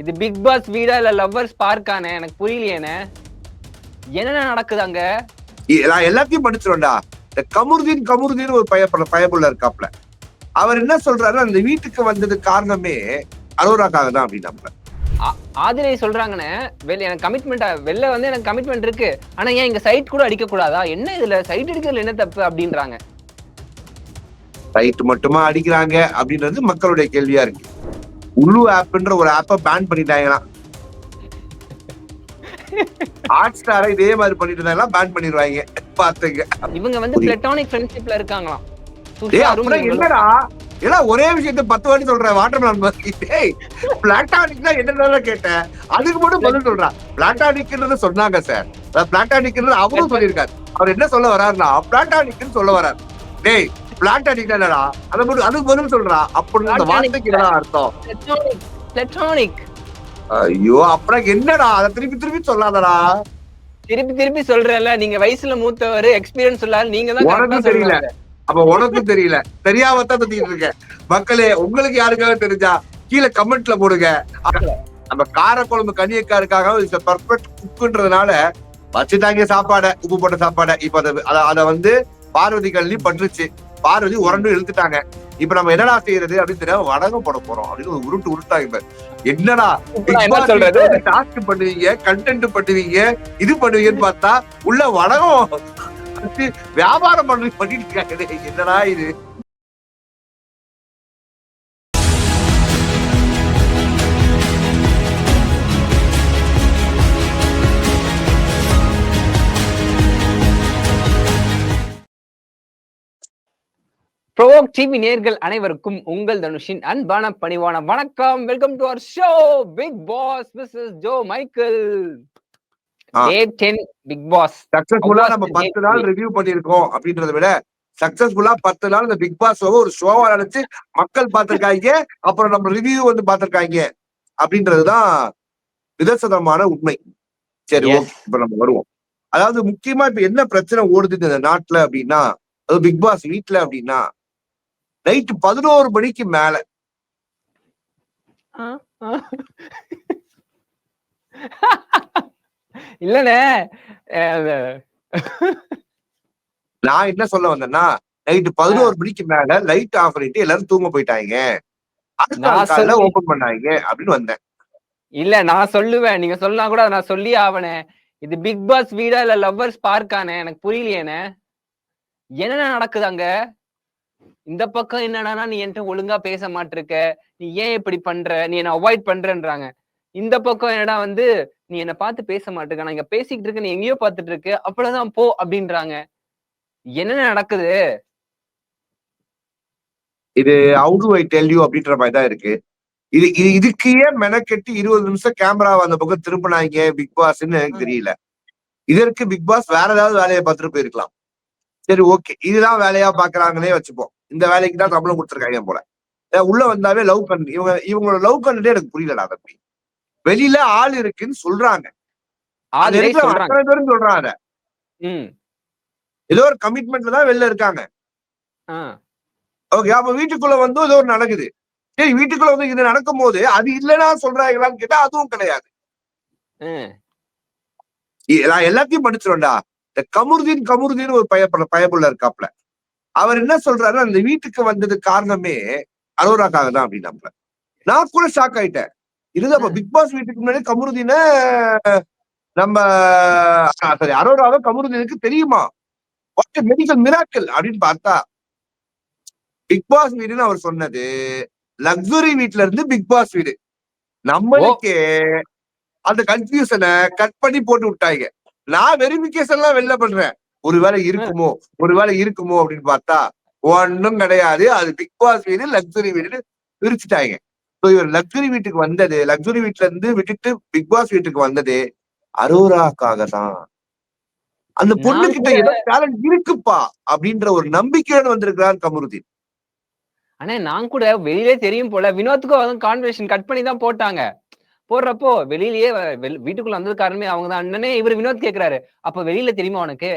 இது big pass வீடா இல்ல லவ்வர்ஸ் பார்க்கானே எனக்கு புரியலையேனே. என்ன நடக்குது அங்க? நான் எல்லாத்தையும் படிச்சிருவேன்டா. இந்த கமுருதீன் ஒரு பயபுள்ள இருக்காப்ல. அவர் என்ன சொல்றாரு, அந்த வீட்டுக்கு வந்தது காரணமே அரோராக்காக தான் அப்படின்னாப்ல. ஆதிரை சொல்றாங்கன்னு எனக்கு கமிட்மெண்ட் வெளில வந்து எனக்கு கமிட்மெண்ட் இருக்கு. ஆனா ஏன் இங்க சைட் கூட அடிக்க கூடாதா? என்ன இதுல சைட் அடிக்கிறதுல என்ன தப்பு அப்படின்றாங்க. சைட் மட்டுமா அடிக்கிறாங்க அப்படின்றது மக்களுடைய கேள்வியா இருக்கு. உலு ஆப்ன்ற ஒரு ஆப்பை பேன் பண்ணிட்டாங்களாம். ஹாட் ஸ்டாரை இதே மாதிரி பண்ணிட்டு இருந்தாங்க, பேன் பண்ணிடுவாங்க பாத்துங்க. இவங்க வந்து பிளாட்டோனிக் ஃப்ரெண்ட்ஷிப்ல இருக்காங்களாம். என்னடா ஏன்னா ஒரே விஷயத்த 10 வாட்டி சொல்றேன். வாட்டர்மெலன் பிளாட்டானிக் தான் என்னன்னு கேட்டேன், அதுக்கு மட்டும் பதில் சொல்றான். பிளாட்டானிக்ன்றது சொன்னாங்க சார். பிளாட்டானிக்ன்றது அவரும் சொல்லியிருக்காரு. அவர் என்ன சொல்ல வர்றாருன்னா பிளாட்டானிக்னு சொல்ல வர்றாரு. டேய் பிளாட்டானிக் என்னடா, அதை மட்டும் அதுக்கு பதில் சொல்றா. அப்படின்னு அந்த வார்த்தைக்கு என்ன அர்த்தம்? பிளாட்டோனிக். ஐயோ அப்புறம் என்னடா, அதை திருப்பி திருப்பி சொல்லாதடா. திருப்பி சொல்றேன்ல, நீங்க வயசுல மூத்தவர், எக்ஸ்பீரியன்ஸ் இல்லாத நீங்க தான். உனக்கும் தெரியல, அப்ப உனக்கும் தெரியல, தெரியாமத்தான் தத்திட்டு இருக்க. மக்களே, உங்களுக்கு யாருக்காக தெரிஞ்சா கீழே கமெண்ட்ல போடுங்க. நம்ம காரக்குழம்பு கனியக்காருக்காக பர்ஃபெக்ட் குக்குன்றதுனால வச்சுட்டாங்க சாப்பாடை, உப்பு போட்ட சாப்பாடை. இப்ப அத வந்து பார்வதி கல்வி பட்டுருச்சு. பார்வதி உரண்டு இழுத்துட்டாங்க. இப்ப நம்ம என்னடா செய்யறது அப்படின்னு தெரியாம வடகம் போட போறோம் அப்படின்னு ஒரு உருட்டாங்க. என்னடா டாஸ்க் பண்ணுவீங்க, கண்டென்ட் பண்ணுவீங்க, இது பண்ணுவீங்கன்னு பார்த்தா உள்ள வடகம் வியாபாரம் பண்ணிட்டு இருக்காங்க. என்னடா இது? ப்ரோவோக் டிவி நேயர்கள் அனைவருக்கும் உங்கள் தனுஷின் அன்பான பணிவான வணக்கம். Welcome to our show Bigg Boss wishes Joe Michael. Day 10 Bigg Boss சக்சஸ்ஃபுல்லா நம்ம 10 நாள் ரிவ்யூ பண்ணிருக்கோம் அப்படின்றத விட சக்சஸ்ஃபுல்லா 10 நாள் இந்த பிக் பாஸ் ஒரு ஷோவா நினைச்சு மக்கள் பார்த்திருக்காங்க. அப்புறம் நம்ம ரிவ்யூ வந்து பார்த்திருக்காங்க அப்படின்றதுதான் நிதர்சனமான உண்மை. சரி, ஓகே, இப்ப நம்ம வருவோம். அதாவது முக்கியமா இப்ப என்ன பிரச்சனை ஓடுது இந்த நாட்டுல அப்படின்னா, அது பிக் பாஸ் வீட்டுல அப்படின்னா, நைட்டு 11 மணிக்கு மேல இல்லனே, நான் என்ன சொல்ல வந்தேன்னா, நைட்டு 11 மணிக்கு மேல லைட் ஆஃப் பண்ணிட்டு எல்லாரும் தூங்க போயிட்டாங்க, அடுத்த நாள் காலையில ஓபன் பண்ணாங்க அப்படின்னு வந்தேன். இல்ல நான் சொல்லுவேன், நீங்க சொன்னா கூட நான் சொல்லியே ஆவனே. இது பிக் பாஸ் வீடா இல்ல லவ்வர்ஸ் பார்க்கானே எனக்கு புரியலையேனே. என்ன நடக்குது அங்க? இந்த பக்கம் என்னடானா, நீ என்கிட்ட ஒழுங்கா பேச மாட்டிருக்க, நீ ஏன் இப்படி பண்ற, நீ என்ன அவாய்ட் பண்றன்றாங்க. இந்த பக்கம் என்னடா வந்து, நீ என்ன பார்த்து பேச மாட்டிருக்க, நான் இங்க பேசிக்கிட்டு இருக்க, நீ எங்கேயோ பார்த்துட்டு இருக்க, அவ்வளவுதான் போ அப்படின்றாங்க. என்ன நடக்குது? இது how do I tell you அப்படின்ற மாதிரி தான் இருக்கு. இதுக்கு ஏன் மெனக்கெட்டு 20 நிமிஷம் கேமரா அந்த பக்கம் திரும்பினாங்க பிக் பாஸ்ன்னு எனக்கு தெரியல. இதற்கு பிக் பாஸ் வேற ஏதாவது வேலையை பார்த்துட்டு போயிருக்கலாம். சரி, ஓகே, இதுதான் வேலையா பாக்குறாங்களே வச்சுப்போம். இந்த வேலைக்கு தான் சம்பளம் கொடுத்துருக்காங்க போல. உள்ள வந்தாவே லவ் கண்டு இவங்களோட லவ் கண்டே எனக்கு புரியலடா தம்பி. வெளியில ஆள் இருக்குன்னு சொல்றாங்க, அத்தனை பேரும் சொல்றாங்க. ஏதோ ஒரு கமிட்மெண்ட்ல தான் வெளில இருக்காங்க. ஓகே, அப்ப வீட்டுக்குள்ள வந்து ஏதோ ஒரு நடக்குது. சரி, வீட்டுக்குள்ள வந்து இது நடக்கும் போது அது இல்லைன்னா சொல்றாங்களான்னு கேட்டா அதுவும் கிடையாது. நான் எல்லாத்தையும் படிச்சிருவேன்டா. இந்த கமுருதீன் ஒரு பயபுள்ள இருக்காப்ல. அவர் என்ன சொல்றாரு, அந்த வீட்டுக்கு வந்தது காரணமே அரோராக்காக தான் அப்படின்னாப்ல. நான் கூட ஷாக் ஆயிட்டேன். அப்ப பிக் பாஸ் வீட்டுக்கு முன்னாடி கமுருதீன நம்ம சரி அரோராவை கமுருதீனுக்கு தெரியுமா? வாட் மெடிக்கல் மிராக்கிள் அப்படின்னு பார்த்தா, பிக் பாஸ் வீடுன்னு அவர் சொன்னது லக்ஸுரி வீட்ல இருந்து பிக் பாஸ் வீடு. நம்மளுக்கே அந்த கன்ஃபியூஷனை கட் பண்ணி போட்டு விட்டாங்க. நான் வெரிபிகேஷன் எல்லாம் வெளில பண்றேன், ஒருவேளை இருக்குமோ அப்படின்னு பார்த்தா ஒன்னும் கிடையாது. அது பிக் பாஸ் வீடு லக்ஸுரி வீடுன்னு பிரிச்சுட்டாங்க. இவர் லக்ஸுரி வீட்டுக்கு வந்தது, லக்ஸுரி வீட்டுல இருந்து விட்டுட்டு பிக் பாஸ் வீட்டுக்கு வந்தது அரோராக்காக தான். அந்த பொண்ணு கிட்ட ஏதோ டேலண்ட் இருக்குப்பா அப்படின்ற ஒரு நம்பிக்கையோடு வந்திருக்கிறார் கமருதீன். ஆனா நான் கூட வெளியிலே தெரியும் போல, வினோத்துக்கும் கான்வர்சேஷன் கட் பண்ணி தான் போட்டாங்க. போடுறப்போ வெளியிலேயே வீட்டுக்குள்ள வந்தது காரணமே அவங்க தான். அண்ணனே இவர் வினோத் கேக்குறாரு, அப்ப வெளியில தெரியுமா உனக்கு?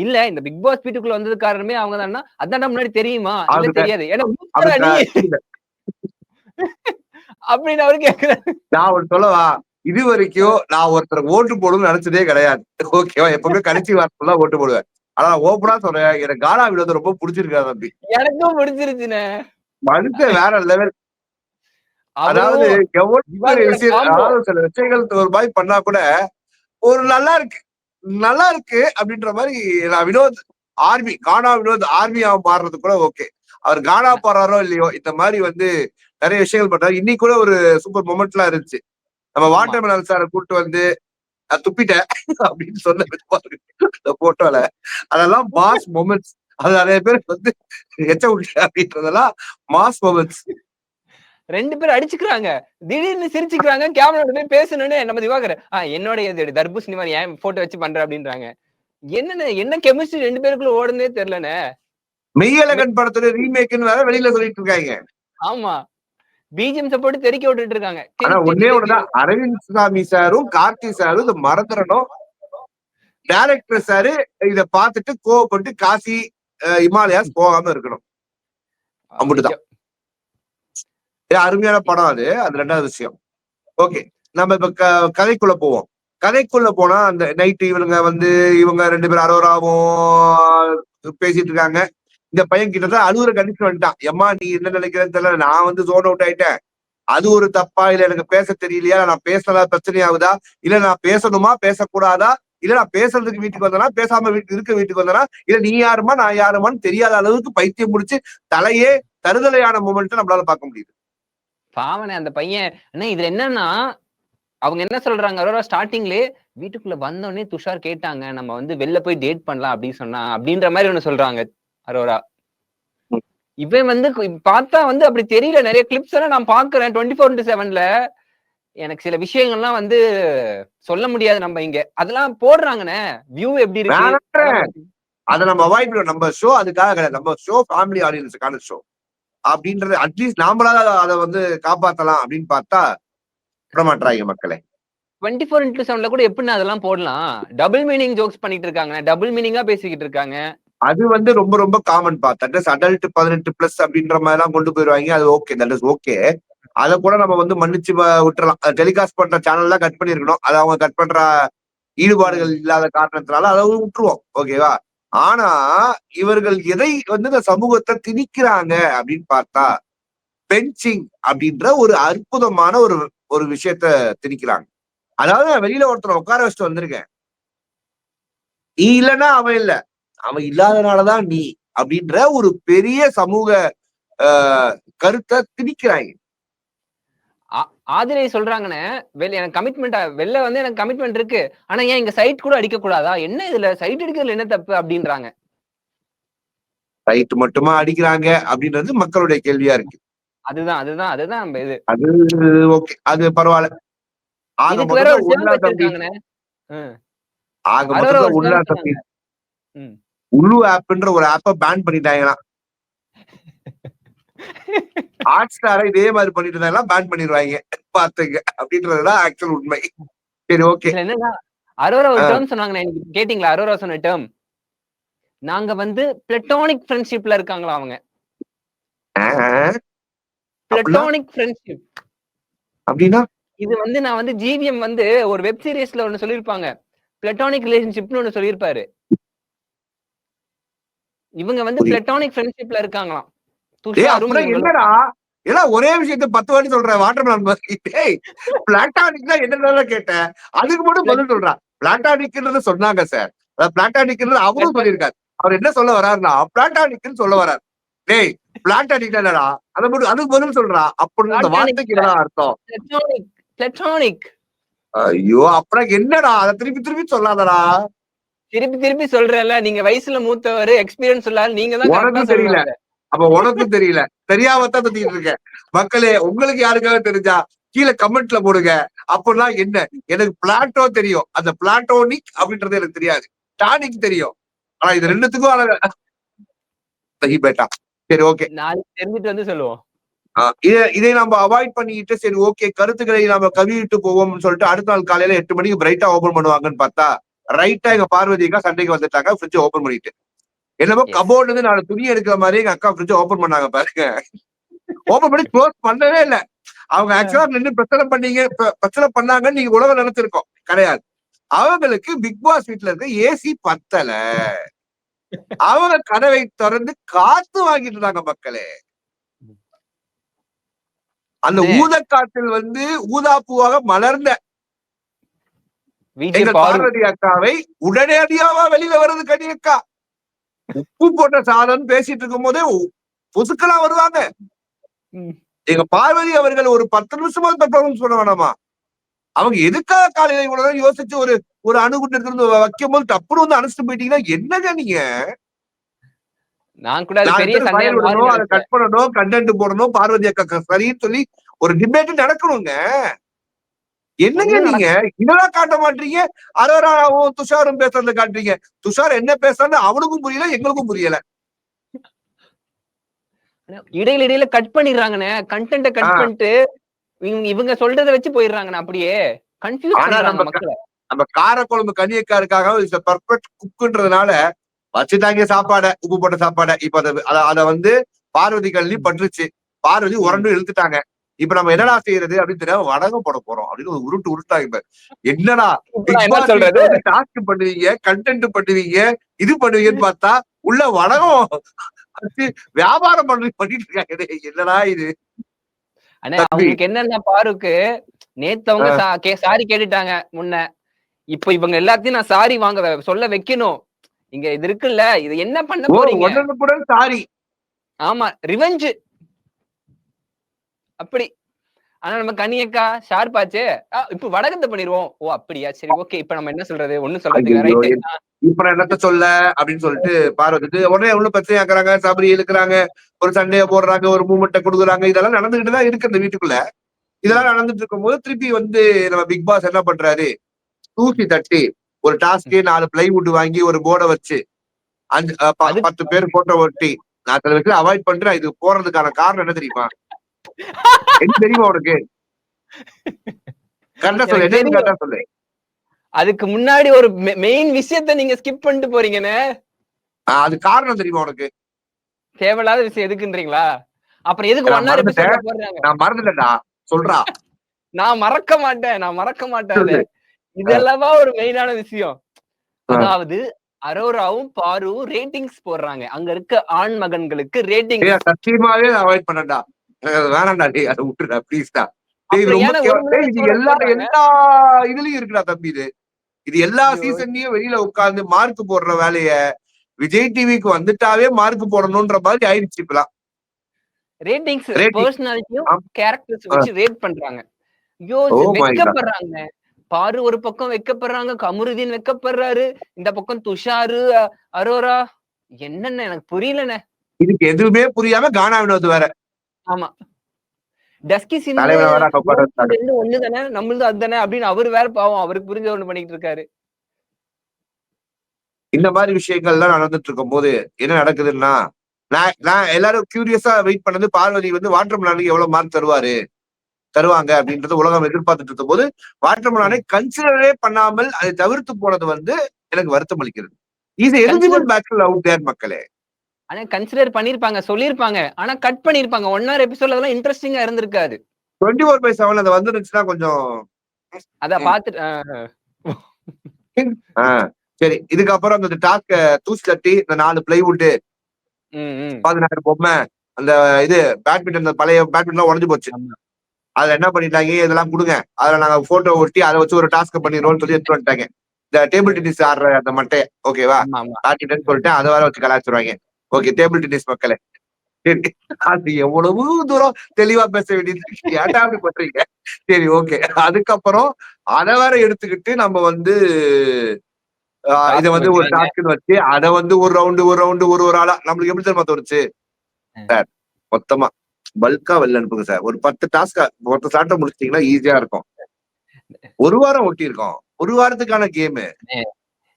இல்ல, இந்த பிக் பாஸ் வீட்டுக்குள்ள வந்தது காரணமே அவங்க தான். அதான் முன்னாடி தெரியுமா? இல்ல தெரியாது. ஏன்னா அப்படின்னு அவரு கேக்குறாரு. நான் ஒரு சொல்லவா, இது வரைக்கும் நான் ஒருத்தருக்கு ஓட்டு போடணும்னு நினைச்சதே கிடையாது. ஓகேவா, எப்பவுமே கடைசி வாரத்துல தான் ஓட்டு போடுவேன். ஆனா ஓப்பனா சொல்றேன், எனக்கு கானா வினோத் ரொம்ப பிடிச்சிருக்காரு தம்பி. எனக்கும் பிடிச்சிருச்சுண்ணே. மனுஷன் வேற லெவல். அதாவது அவரும் எவ்வளவு திவாகரோட விஷயம், காம்போ. அதாவது சில விஷயங்கள் ஒரு மாதிரி பண்ணா கூட ஒரு நல்லா இருக்கு, நல்லா இருக்கு அப்படின்ற மாதிரி. நான் வினோத் ஆர்மி, கானா வினோத் ஆர்மியா மாறுறது கூட ஓகே. அவர் கானா போறாரோ இல்லையோ, இந்த மாதிரி வந்து நிறைய விஷயங்கள் பண்றாரு. இன்னைக்கு கூட ஒரு சூப்பர் மொமெண்ட் எல்லாம் இருந்துச்சு. நம்ம ஆமா. வாட்டர் மெலன் சாரை கூப்பிட்டு வந்து நான் துப்பிட்டேன் அப்படின்னு சொன்ன அந்த போட்டோல, அதெல்லாம் மாஸ் மொமெண்ட்ஸ். அது நிறைய பேர் வந்து எச்ச விட்டு அப்படின்றதெல்லாம் மாஸ் மொமெண்ட்ஸ். 2 பேரும் அடிச்சுக்கிறாங்க. திடீர்னு சிரிச்சுக்கிறாங்க. கேமரால போய் பேசணும்னு நம்ம திவாகர், என்னோட இது தர்பூசணி மாதிரி ஏன் போட்டோ வச்சு பண்ற அப்படின்றாங்க. என்னண்ணே என்ன கெமிஸ்ட்ரி 2 பேருக்குள்ள ஓடுனே தெரியலண்ணே. மெய்யழகன் படத்துல ரீமேக்னு வேற வெளியில சொல்லிட்டு இருக்காங்க. ஆமா. பிஜிஎம்ஸ போட்டு தெறிக்க விட்டுட்டு இருக்காங்க. ஆனா தெறி தெறி ஒன்னே தெறி. ஒண்ணுதான், அரவிந்த் சாமி சாரும் கார்த்தி சாரும் இதை மறந்துடணும். டைரக்டர் சாரு இத பார்த்துட்டு கோவப்பட்டு காசி இமாலயாஸ் போகாம இருக்கணும். அப்படிதான். அருமையான படம் அது. அது ரெண்டாவது விஷயம். ஓகே, நம்ம இப்ப கதைக்குள்ள போவோம். கதைக்குள்ள போனா அந்த நைட்டு இவங்க 2 பேரும் அரோராவும் பேசிட்டு இருக்காங்க. இந்த பையன் கிட்ட அழுகுற கண்டிஷன் வந்துட்டான். எம்மா நீ என்ன நினைக்கிறேன்னு தெரியல, நான் வந்து ஜோன் அவுட் ஆயிட்டேன். அது ஒரு தப்பா, இல்ல எனக்கு பேச தெரியலையா, நான் பேசினதா பிரச்சனை ஆகுதா, இல்ல நான் பேசணுமா பேசக்கூடாதா, இல்ல நான் பேசுறதுக்கு வீட்டுக்கு வந்தனா, பேசாம வீட்டுக்கு வந்தனா, இல்ல நீ யாருமா நான் யாருமான்னு தெரியாத அளவுக்கு பைத்தியம் முடிச்சு தலையே தருதலையான மூமெண்ட் நம்மளால பார்க்க முடியுது. பாவனே அந்த பையன். அண்ணா இதுல என்னன்னா, அவங்க என்ன சொல்றாங்க, அரோரா ஸ்டார்டிங்லயே வீட்டுக்குள்ள வந்தோடனே துஷார் கேட்டாங்க, நம்ம வந்து வெளில போய் டேட் பண்ணலாம் அப்படின்னு சொன்னா, அப்படின்ற மாதிரி ஒண்ணு சொல்றாங்க அரோரா. இவன் வந்து பார்த்தா வந்து அப்படி தெரியல. நிறைய கிளிப்ஸ் எல்லாம் நான் பாக்குறேன் 24/7ல. எனக்கு சில விஷயங்கள்லாம் வந்து சொல்ல முடியாது நம்ம இங்க. அதெல்லாம் போடுறாங்கண்ணே. வியூ எப்படி இருக்கு? அதை நம்ம அவாய்ட் பண்ணுவோம். நம்ம ஷோ அதுக்காக கிடையாது. நம்ம ஷோ ஃபேமிலி ஆடியன்ஸுக்கான ஷோ அப்படின்றது அட்லீஸ்ட் நாமளால அதை வந்து காப்பாத்தலாம் அப்படின்னு பார்த்தா விடமாட்டாங்க மக்களே. 24/7ல கூட எப்படி அதெல்லாம் போடலாம்? டபுள் மீனிங் ஜோக்ஸ் பண்ணிட்டு இருக்காங்க. டபுள் மீனிங்கா பேசிக்கிட்டு இருக்காங்க. அது வந்து ரொம்ப ரொம்ப காமன் பா. தட் இஸ் அடல்ட் 18+ அப்படின்ற மாதிரி எல்லாம் கொண்டு போயிருவாங்க. அது ஓகே, தட் இஸ் ஓகே. அதை கூட நம்ம வந்து மன்னிச்சு விட்டுறலாம். டெலிகாஸ்ட் பண்ற சேனல்லாம் கட் பண்ணிருக்கணும். அதை அவங்க கட் பண்ற ஈடுபாடுகள் இல்லாத காரணத்தினால அதை விட்டுருவோம். ஓகேவா? ஆனா இவர்கள் எதை வந்து இந்த சமூகத்தை திணிக்கிறாங்க அப்படின்னு பார்த்தா, பெஞ்சிங் அப்படின்ற ஒரு அற்புதமான ஒரு விஷயத்த திணிக்கிறாங்க. அதாவது வெளியில ஒருத்தர் உட்கார வச்சுட்டு வந்திருக்கேன். நீ இல்லைன்னா அவன் இல்ல, அவன் இல்லாதனாலதான் நீ அப்படின்ற ஒரு பெரிய சமூக கருத்தை திணிக்கிறாங்க. ஆதிரை சொல்றாங்கன்னு எனக்கு கமிட்மெண்ட் வெளில வந்து எனக்கு கமிட்மெண்ட் இருக்கு. ஆனா ஏன் இங்க சைட் கூட அடிக்க கூடாதா? என்ன இதுல சைட் அடிக்கிறதுல என்ன தப்பு அப்படின்றாங்க. சைட் மட்டுமா அடிக்கிறாங்க அப்படின்றது மக்களுடைய கேள்வியா இருக்கு. அதுதான் நம்ம இது. அது ஓகே, அது பரவாயில்ல. இதுக்கு வேற ஒரு டேர்ம் வச்சிருக்காங்கனே. ஆக மொத்தத்துல உள்ளா தம்பி. உள்ளு ஆப்ன்ற ஒரு ஆப்பை பேன் பண்ணிட்டாங்களாம். ஹாட் ஸ்டாரை இதே மாதிரி பண்ணிட்டு இருந்தா பேன் பண்ணிடுவாங்க பாத்துங்க அப்படின்றதுதான் ஆக்சுவல் உண்மை. சரி ஓகே. என்னன்னா அரோரா ஒரு டேர்ம் சொன்னாங்க, கேட்டீங்களா? அரோரா சொன்ன டேர்ம், நாங்க வந்து பிளாட்டோனிக் ஃப்ரெண்ட்ஷிப்ல இருக்காங்களா அவங்க. பிளாட்டோனிக் ஃப்ரெண்ட்ஷிப் அப்படின்னா இது வந்து நான் வந்து ஜிவிஎம் வந்து ஒரு வெப் சீரிஸ்ல ஒன்னு சொல்லிருப்பாங்க. பிளாட்டோனிக் ரிலேஷன்ஷிப்னு ஒன்னு சொல்லிருப்பாரு. இவங்க வந்து பிளாட்டோனிக் ஃப்ரெண்ட்ஷிப்ல இருக்காங்களாம். என்னடா ஏன்னா ஒரே விஷயத்த 10 வாட்டி சொல்ற வாட்டர்மெலன் மாதிரி. பிளாட்டானிக்னா என்னன்னு கேட்டேன், அதுக்கு மட்டும் பதில் சொல்றான். பிளாட்டானிக்ன்றது சொன்னாங்க சார். பிளாட்டானிக்ன்றது அவரும் சொல்லியிருக்காரு. அவர் என்ன சொல்ல வர்றாருன்னா பிளாட்டானிக்னு சொல்ல வர்றாரு. டேய் பிளாட்டானிக் என்னடா, அதை மட்டும் அதுக்கு பதில் சொல்றான். அப்படின்னு அந்த வார்த்தைக்கு என்ன அர்த்தம்? பிளாட்டோனிக். ஐயோ அப்புறம் என்னடா, அதை திருப்பி திருப்பி சொல்லாதடா. திருப்பி சொல்றேன்ல, நீங்க வயசுல மூத்தவர், எக்ஸ்பீரியன்ஸ் இல்லாத நீங்க தான். உனக்கும் தெரியல, அப்ப உனக்கும் தெரியல, தெரியாமத்தான் சுத்திட்டு இருக்க. மக்களே உங்களுக்கு யாருக்காக தெரிஞ்சா கீழே கமெண்ட்ல போடுங்க. அப்படின்னா என்ன, எனக்கு பிளாட்டோ தெரியும், அந்த பிளாட்டோனிக் அப்படின்றது எனக்கு தெரியாது. டானிக் தெரியும், ஆனா இது ரெண்டுத்துக்கும் பேட்டா. சரி ஓகே, நாளைக்கு தெரிஞ்சுட்டு வந்து சொல்லுவோம். இதை நம்ம அவாய்ட் பண்ணிட்டு சரி ஓகே கருத்துக்களை நம்ம கவிட்டு போவோம்னு சொல்லிட்டு அடுத்த நாள் காலையில 8 மணிக்கு பிரைட்டா ஓபன் பண்ணுவாங்கன்னு பார்த்தா, ரைட்டா எங்க பார்வதிக்கா சண்டைக்கு வந்துட்டாங்க. ஃப்ரிட்ஜ் ஓபன் பண்ணிட்டு என்னமோ கபோர்ட்ல இருந்து 4 துணி எடுக்கிற மாதிரி எங்க அக்கா ஃப்ரிட்ஜ் ஓபன் பண்ணாங்க பாருங்க. ஓபன் பண்ணி க்ளோஸ் பண்ணவே இல்லை. அவங்க ஆக்சுவலா நின்று பிரச்சனை பண்ணாங்கன்னு நீங்க உலகம் நினைச்சிருக்கோம், கிடையாது. அவங்களுக்கு பிக் பாஸ் வீட்டுல இருக்க ஏசி பத்தல, அவங்க கதவை திறந்து காத்து வாங்கிட்டு இருந்தாங்க மக்களே. அந்த ஊதக்காற்றில் ஊதாப்பூவாக மலர்ந்த எங்கள் பார்வதி அக்காவை உடனடியாவா வெளியில வருது கனி அக்கா. உப்பு போட்ட சாதம் பேசிட்டு இருக்கும் போதே பொசுக்கெல்லாம் வருவாங்க. எங்க பார்வதி அவர்கள் ஒரு 10 நிமிஷமாவது பெர்ஃபார்மன்ஸ் பண்ண வேணாமா? அவங்க எதுக்காக காலையில இவ்வளவு யோசிச்சு ஒரு அணுகுண்டு இருந்து வைக்கும் போது டப்புனு அனுப்பிச்சு போயிட்டீங்கன்னா என்னங்க நீங்க? நான் கூட பெரிய அதை கட் பண்ணணும், கண்டென்ட் போடணும், பார்வதி அக்கா சரின்னு சொல்லி ஒரு டிபேட் நடக்கணுங்க. என்னங்க நீங்க இதெல்லாம் காட்ட மாட்டீங்க? அரோராவும் துஷாரும் பேசுறத காட்டுறீங்க. துஷார் என்ன பேசுறான்னு அவனுக்கும் புரியல, எங்களுக்கும் புரியல. இடையில கட் பண்ணிடுறாங்கண்ணே, கண்டென்ட் கட் பண்ணிட்டு இவங்க சொல்றதை வச்சு போயிடுறாங்கண்ணே, அப்படியே கன்ஃபியூஸ் பண்றாங்க மக்களை. நம்ம காரக்குழம்பு கன்னியக்காருக்காக பர்ஃபெக்ட் குக்குன்றதுனால வச்சுட்டாங்க சாப்பாடை, உப்பு போட்ட சாப்பாடை. இப்ப அத பார்வதி கல்வி பட்டுருச்சு, பார்வதி உரண்டு இழுத்துட்டாங்க. இப்ப நம்ம என்னடா செய்யறது அப்படின்னு தெரியாம வடகம் போட போறோம் அப்படின்னு ஒரு உருட்டாங்க. என்னடா டாஸ்க் பண்ணுவீங்க, கண்டென்ட் பண்ணுவீங்க, இது பண்ணுவீங்கன்னு பார்த்தா உள்ள வடகம் வியாபாரம் பண்ணிட்டு இருக்காங்க. என்னடா இது? அவங்களுக்கு என்னன்னா பாருக்கு நேத்து அவங்க சாரி கேட்டுட்டாங்க முன்ன. இப்ப இவங்க எல்லாத்தையும் நான் சாரி வாங்க சொல்ல வைக்கணும். இங்க இது இருக்குல்ல, இது என்ன பண்ண போறீங்க? சாரி. ஆமா, ரிவெஞ்ச் அப்படி. ஆனா நம்ம கனியக்கா ஷார்ப்பாச்சு, இப்ப வடகத்தை பண்ணிடுவோம். ஓ அப்படியா, சரி ஓகே. இப்ப நம்ம என்ன சொல்றது? ஒண்ணும் சொல்றதுக்கு இப்ப நான் என்னத்த சொல்ல அப்படின்னு சொல்லிட்டு பார்வதிக்கு உடனே ஒண்ணு பிரச்சனை ஆக்குறாங்க, சபரி இழுக்கிறாங்க, ஒரு சண்டையை போடுறாங்க, ஒரு மூமெண்ட்டை கொடுக்குறாங்க. இதெல்லாம் நடந்துகிட்டுதான் இருக்கு அந்த வீட்டுக்குள்ள. இதெல்லாம் நடந்துட்டு இருக்கும் போது திருப்பி நம்ம பிக் பாஸ் என்ன பண்றாரு, தூக்கி தட்டி ஒரு டாஸ்க்கு 4 பிளைவுட் வாங்கி ஒரு போர்டை வச்சு 10 பேர் போட்டோ ஒட்டி நான் சில விஷயம் அவாய்ட் பண்றேன். இது போறதுக்கான காரணம் என்ன தெரியுமா? என்ன தெரியுமா உனக்கு? கரெக்டா சொல்லு, என்ன கரெக்டா சொல்லு. அதுக்கு முன்னாடி ஒரு மெயின் விஷயத்தை நீங்க ஸ்கிப் பண்ணிட்டு போறீங்கன்னு. அது காரணம் தெரியுமா உனக்கு? தேவையில்லாத விஷயம் எதுக்குன்றீங்களா? அப்புறம் எதுக்கு 1 hour எபிசோட் போடுறாங்க? நான் மறந்துட்டேன்டா, சொல்றா. நான் மறக்க மாட்டேன். இதெல்லாம் ஒரு மெயினான விஷயம். அதாவது அரோராவும் பாருவும் ரேட்டிங்ஸ் போடுறாங்க. அங்க இருக்க ஆண் மகன்களுக்கு ரேட்டிங். சத்தியமாவே அவாய்ட் பண்ணடா, வேணாண்டா, அதை விட்டுடா ப்ளீஸ்டா. இது எல்லா இதுலயும் இருக்குடா தம்பி. இது எல்லா சீசன்லயும் வெளியில உட்கார்ந்து மார்க் போடுற வேலைய விஜய் டிவிக்கு வந்துட்டாவே மார்க் போடணும்ன்ற மாதிரி ஆயிடுச்சு. இப்பலாம் ரேட்டிங்ஸ் பர்சனாலிட்டியும் கேரக்டர்ஸ் வச்சு ரேட் பண்றாங்க. ஐயோ வெக்கப்படுறாங்க. பாரு ஒரு பக்கம் வெக்கப்படுறாங்க, கமருதீன் வெக்கப்படுறாரு, இந்த பக்கம் துஷாரு, அரோரா. என்னன்னு எனக்கு புரியலண்ணே. இதுக்கு எதுவுமே புரியாம கானா வினோத் வேற. ஆமா, டஸ்கி சிந்து ஒண்ணுதானே, நம்மளது அதுதானே அப்படின்னு அவரு வேற பாவம், அவருக்கு புரிஞ்ச ஒண்ணு பண்ணிட்டு இருக்காரு. இந்த மாதிரி விஷயங்கள்லாம் நடந்துட்டு இருக்கும் போது என்ன நடக்குதுன்னா, நான் எல்லாரும் கியூரியஸா வெயிட் பண்ணது பார்வதி வாட்டர் மெலனுக்கு எவ்வளவு மார்க் தருவாங்க அப்படின்றது உலகம் எதிர்பார்த்துட்டு இருக்கும் போது வாட்டர் மெலனை கன்சிடரே பண்ணாமல் அதை தவிர்த்து போனது எனக்கு வருத்தம் அளிக்கிறது. இது எலிஜிபிள் பேட்டில் அவுட் தேர் மக்களே. ஆனா கன்சிடர் பண்ணிருப்பாங்க, சொல்லிருப்பாங்க, ஆனா கட் பண்ணிருப்பாங்க. 1 hour எபிசோட்ல அதெல்லாம் இன்ட்ரெஸ்டிங்கா இருந்திருக்காது. 24/7 அது வந்துருச்சுன்னா கொஞ்சம் அத பாத்துட்டு சரி. இதுக்கப்புறம் அந்த டாஸ்க தூசி தட்டி இந்த 4 பிளைவுட் 16 பொம்மை, அந்த இது பேட்மிண்டன், பழைய பேட்மிண்டன் உடஞ்சு போச்சு. அதுல என்ன பண்ணிட்டாங்க, இதெல்லாம் கொடுங்க, அதுல நாங்க போட்டோ ஒட்டி அதை வச்சு ஒரு டாஸ்க் பண்ணிடுவோம்னு சொல்லி எடுத்து வந்துட்டாங்க. இந்த டேபிள் டென்னிஸ் ஆடுற அந்த மட்டையை ஓகேவா ஆட்டிட்டேன்னு சொல்லிட்டு அதை வேற வச்சு கலாச்சிருவாங்க. ஓகே, டேபிள் டென்னிஸ் மக்களே, அது எவ்வளவு தூரம் தெளிவா பேச வேண்டியது, ஏன்டா அப்படி பண்றீங்க? சரி ஓகே. அதுக்கப்புறம் அதை வேற எடுத்துக்கிட்டு நம்ம இதை ஒரு டாஸ்க்னு வச்சு அதை ஒரு ரவுண்டு ஒரு ஆளா நம்மளுக்கு எப்படி தெரியுமா தோணுச்சு சார், மொத்தமா பல்கா வெளில அனுப்புங்க சார். ஒரு 10 டாஸ்க் மொத்த சாட்டை முடிச்சிட்டீங்கன்னா ஈஸியா இருக்கும். 1 வாரம் ஒட்டி இருக்கோம், 1 வாரத்துக்கான கேமு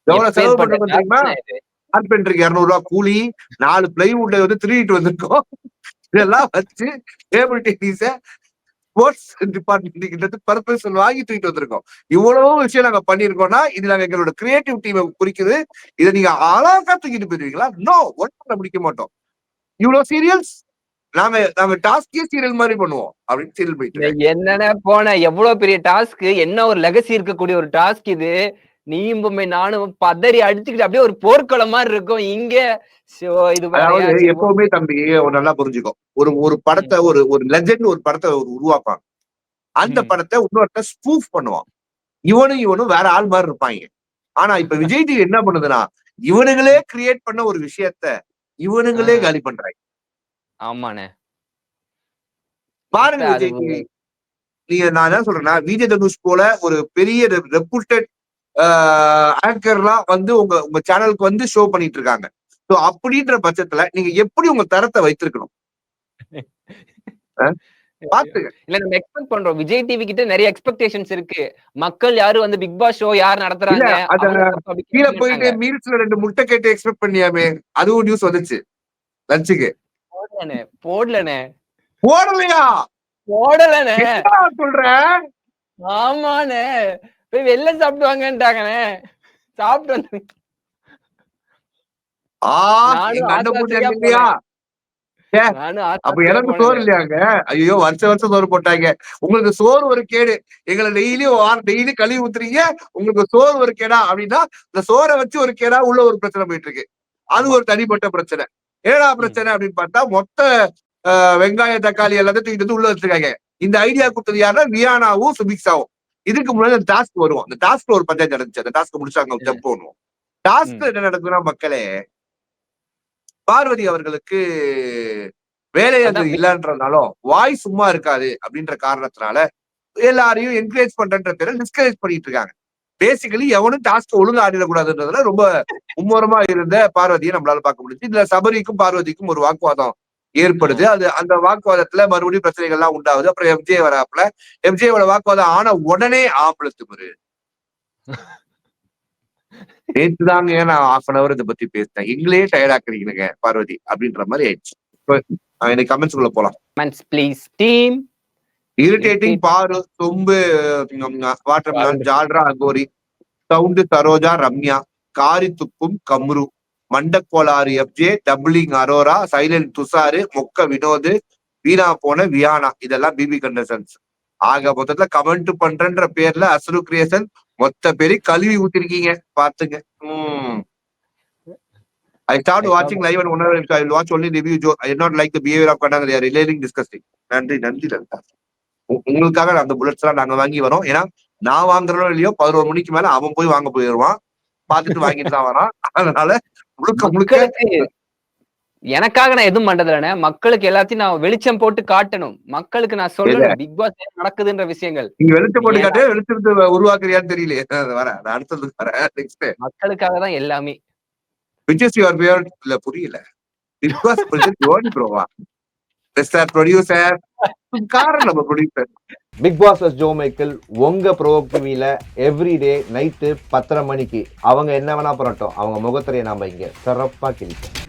எவ்வளவு செலவு பண்றோம் தெரியுமா? கார்பெண்டருக்கு 200 ரூபாய் கூலி, 4 பிளைவுட்ல திருடிட்டு வந்திருக்கோம். இதெல்லாம் வச்சு table tennis sports department purpose வாங்கி தூக்கிட்டு வந்திருக்கோம். இவ்வளவு விஷயம் நாங்க பண்ணிருக்கோம்னா இது நாங்க எங்களோட கிரியேட்டிவ் டீமை குறிக்குது. இதை நீங்க அழகா தூக்கிட்டு போயிருவீங்களா? நோ, ஒன்றும் முடிக்க மாட்டோம். இவ்வளவு சீரியல்ஸ் நாம டாஸ்கே சீரியல் மாதிரி பண்ணுவோம் அப்படின்னு சீரியல் போயிட்டு என்னென்ன போன எவ்வளவு பெரிய டாஸ்க், என்ன ஒரு லெகசி இருக்கக்கூடிய ஒரு டாஸ்க் இது. நீயும் பொம்மை நானும் பதறி அடிச்சுக்கிட்டு அப்படியே ஒரு போர்க்களம் மாதிரி இருக்கும் இங்க. இது அதாவது எப்பவுமே தம்பி ஒரு நல்லா புரிஞ்சுக்கும். ஒரு படத்தை ஒரு லெஜெண்ட் ஒரு படத்தை உருவாப்பாங்க. அந்த படத்தை இன்னொருத்த ஸ்பூஃப் பண்ணுவான். இவனும் வேற ஆள் மாதிரி இருப்பாங்க. ஆனா இப்ப விஜய் டிவி என்ன பண்ணுதுன்னா, இவனுங்களே கிரியேட் பண்ண ஒரு விஷயத்த இவனுங்களே காலி பண்றாங்க. ஆமாண்ணே, பாருங்க விஜய் டிவி. நான் என்ன சொல்றேன்னா, விஜய் தனுஷ் போல ஒரு பெரிய ரெப்யூட்டட் ஆங்கர்லாம் வந்து உங்க சேனலுக்கு வந்து ஷோ பண்ணிட்டு இருக்காங்க. சோ அப்படின்ற பட்சத்துல நீங்க எப்படி உங்க தரத்தை வைத்திருக்கணும்? பாத்துங்க. இல்ல நம்ம எக்ஸ்பெக்ட் பண்றோம். விஜய் டிவி கிட்ட நிறைய எக்ஸ்பெக்டேஷன்ஸ் இருக்கு. மக்கள் யாரும் வந்து பிக் பாஸ் ஷோ யார் நடத்துறாங்க, கீழ போயிட்டு மீல்ஸ்ல 2 முட்டை கேட்டு எக்ஸ்பெக்ட் பண்ணியாமே, அதுவும் நியூஸ் வந்துச்சு லஞ்சுக்கு. போடலனே போடலையா? போடலனே சொல்றேன். ஆமாண்ணே, போய் வெளில சாப்பிட்டு வாங்கன்ட்டாங்கண்ணே. சாப்பிட்டு வந்து அப்ப எனக்கு சோறு இல்லையாங்க? ஐயோ, வருஷம் சோறு போட்டாங்க. உங்களுக்கு சோறு ஒரு கேடு. எங்களை டெய்லி கழுவி ஊத்துறீங்க. உங்களுக்கு சோறு ஒரு கேடா அப்படின்னா, இந்த சோறை வச்சு ஒரு கேடா உள்ள ஒரு பிரச்சனை போயிட்டு இருக்கு. அது ஒரு தனிப்பட்ட பிரச்சனை. ஏடா பிரச்சனை அப்படின்னு பார்த்தா, மொத்த வெங்காய தக்காளி எல்லாத்தையும் தூக்கிட்டு வந்து உள்ள வச்சிருக்காங்க. இந்த ஐடியா கொடுத்தது யாருன்னா ரியானாவும் சுபிக்ஸாவும். இதுக்கு முன்னாடி அந்த டாஸ்க் வருவோம். அந்த டாஸ்க்ல ஒரு பஞ்சாயத்து நடந்துச்சு. அந்த டாஸ்க் முடிச்சாங்க, ஜம்ப் பண்ணுவோம். டாஸ்க் என்ன நடக்குதுன்னா, மக்களே, பார்வதி அவர்களுக்கு வேலை அது இல்லைன்றதுனாலும் வாய் சும்மா இருக்காது அப்படின்ற காரணத்தினால எல்லாரையும் என்கரேஜ் பண்றன்ற பேரை டிஸ்கரேஜ் பண்ணிட்டு இருக்காங்க. பேசிக்கலி எவனும் டாஸ்க் ஒழுங்கா ஆடிடக்கூடாதுன்றதுல ரொம்ப மும்முரமா இருந்த பார்வதியை நம்மளால பார்க்க முடியுது. இதுல சபரிக்கும் பார்வதிக்கும் ஒரு வாக்குவாதம் ஏற்படுது. அந்த வாக்குவாதத்துல மறுபடியும் பிரச்சனைகள் எல்லாம் உண்டாகுது. அப்புறம் எம்ஜே வராப்புல. எம்ஜேவோட வாக்குவாதம் ஆன உடனே ஆம்பளை திமிரு. நேற்றுதாங்க நான் 1/2 hour இதை பத்தி பேசினேன். எங்களே டயர்ட் ஆக்குறீங்க பார்வதி அப்படின்ற மாதிரி ஆயிடுச்சு. எனக்கு கமெண்ட்ஸ் குள்ள போலாம். இரிட்டேட்டிங் பாரு, சொம்பு, வாட்டர்மெலன், ஜால்ரா, அகோரி, சவுண்டு, சரோஜா, ரம்யா, காரி துப்பும் கம்ரு, மண்டக்கோளாறு FJ, doubling Arora, silent Tushar, மொக்க வினோது, வீணா போன வியானா, இதெல்லாம் பிபி கண்டஸ்டன்ஸ். ஆக மொத்தத்துல கமெண்ட் பண்றன்ற பேர்ல அசுரு கிரியேஷன் மொத்த பேரு கழுவி ஊத்திருக்கீங்க. பாத்துங்க. I started watching live and I will watch only review joke. I did not like the behavior of Kananga. They are really disgusting. நன்றி லலிதா. உங்களுக்காக அந்த புல்லட்ஸ் எல்லாம் நாங்க வாங்கி வரோம். ஏன்னா நான் வாங்குறோம் இல்லையோ 11 மணிக்கு மேல அவன் போய் வாங்க போயிடுவான். பாத்துட்டு வாங்கிட்டு தான் வரான். அதனால முழுக்க எனக்காக நான் எதுவும் பண்றதுலண்ணே, மக்களுக்கு எல்லாத்தையும் நான் வெளிச்சம் போட்டு காட்டணும். மக்களுக்கு நான் சொல்லணும் பிக் பாஸ் நடக்குதுன்ற விஷயங்கள். நீங்க வெளிச்சம் போட்டு காட்டு, வெளிச்சத்தை உருவாக்குறியான்னு தெரியலையே. வரேன், அடுத்தது வரேன். நெக்ஸ்ட் மக்களுக்காக தான் எல்லாமே. Which is your favorite? இல்ல புரியல. பிக் பாஸ் ஜோடி ப்ரோவா? மிஸ்டர் ப்ரொடியூசர், காரணம் நம்ம producer. Bigg Boss Joe Michael உங்க ப்ரோ டிவில எவ்ரிடே நைட்டு 10:30 மணிக்கு அவங்க என்ன வேணா பண்ணட்டும், அவங்க முகத்திரையை நாம இங்க சிறப்பா கிழிப்போம்.